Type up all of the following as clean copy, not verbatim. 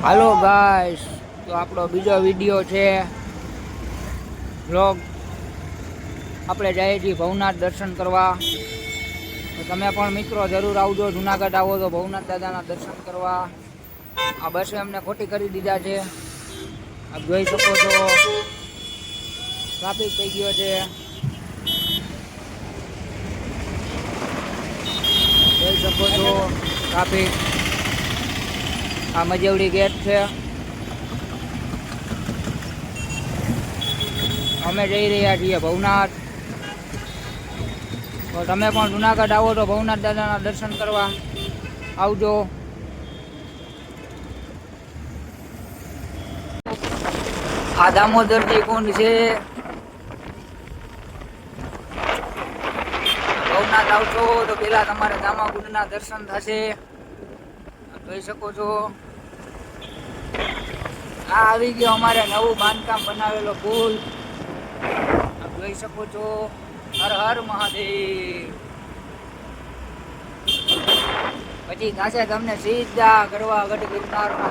હાલો guys, તો આપણો બીજો વિડીયો છે વ્લોગ. આપણે જઈએ છીએ ભવનાથ દર્શન કરવા. તો તમે પણ મિત્રો જરૂર આવજો. જુનાગઢ આવો તો ભવનાથ દાદાના દર્શન કરવા. આ બસે અમને ખોટી કરી દીધા છે. આપ જોઈ શકો છો ટ્રાફિક થઈ ગયો છે. જોઈ શકો છો ટ્રાફિક. આ મજેવડી ગેટ છે. અમે જઈ રહ્યા છીએ ભવનાથ. તો તમે પણ જુનાગઢ આવો તો ભવનાથ દાદાના દર્શન કરવા આવજો. આ દામોદરજી કુંડ છે. ભવનાથ આવશો તો પેલા તમારે દામાકુંડના દર્શન થશે. જોઈ શકો છો આ આવી ગયો અમારે નવું બાંધકામ બનાવેલો પુલ. જોઈ શકો છો. હર હર મહાદેવ. પછી થશે તમને સીધા કરવા ગઢ ગિરનારના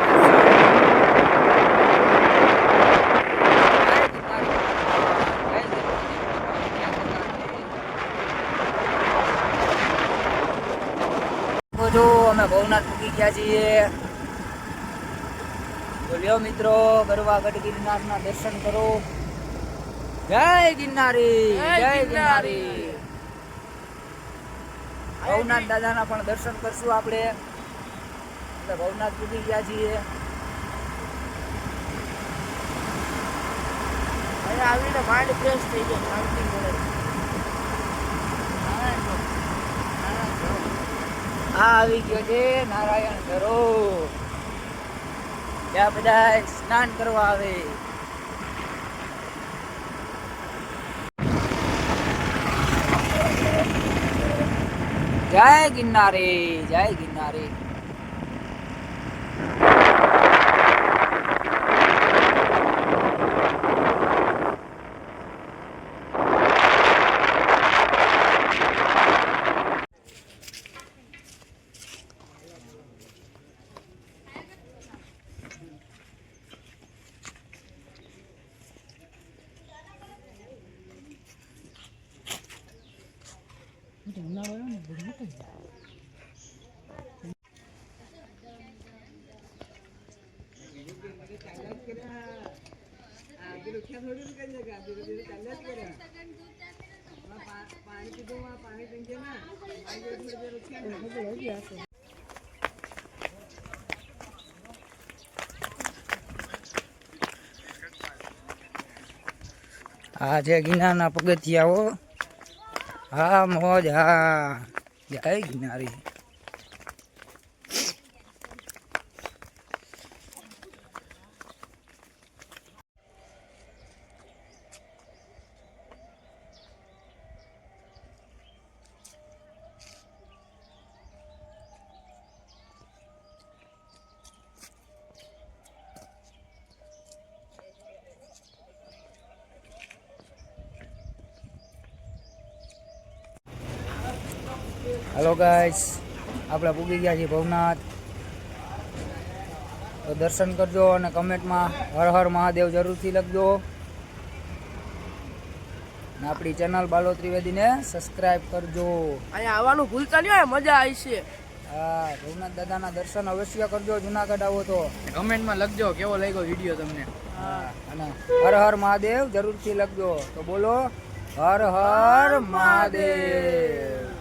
અમે ભવનાથ મૂકી ગયા છીએ. તો લ્યો મિત્રો, ગરવા ગઢ ગિરનારના દર્શન કરો. જય ગિરનારી, જય ગિરનારી. ભવનાથ દાદાના પણ દર્શન કરશું આપણે. એટલે ભવનાથ મૂકી ગયા છીએ. આવીને માઇન્ડ ફ્રેશ થઈ જાય, શાંતિ મળે. આ આવી ગયો છે નારાયણ ધરો. ત્યાં બધા સ્નાન કરવા આવે. જય ગિરનારી, જય ગિરનારી. આ છે ગિરનારના પગથિયાઓ. હા મોજ, હા. જય ગિરનારી. હેલો ગાઈસ, આપણે પૂગી ગયા છીએ ભવનાથ. તો દર્શન કરજો અને કમેન્ટમાં હર હર મહાદેવ જરૂરથી લખજો. અને આપણી ચેનલ બાલો ત્રિવેદીને સબસ્ક્રાઇબ કરજો. અહીંયા આવવાનું ભૂલતા નહીં, મજા આવી છે. હા, ભવનાથ દાદાના દર્શન અવશ્ય કરજો. જુનાગઢ આવો તો કમેન્ટમાં લખજો કેવો લાગ્યો વિડીયો તમને. હા, અને હર હર મહાદેવ જરૂરથી લખજો. તો બોલો હર હર મહાદેવ.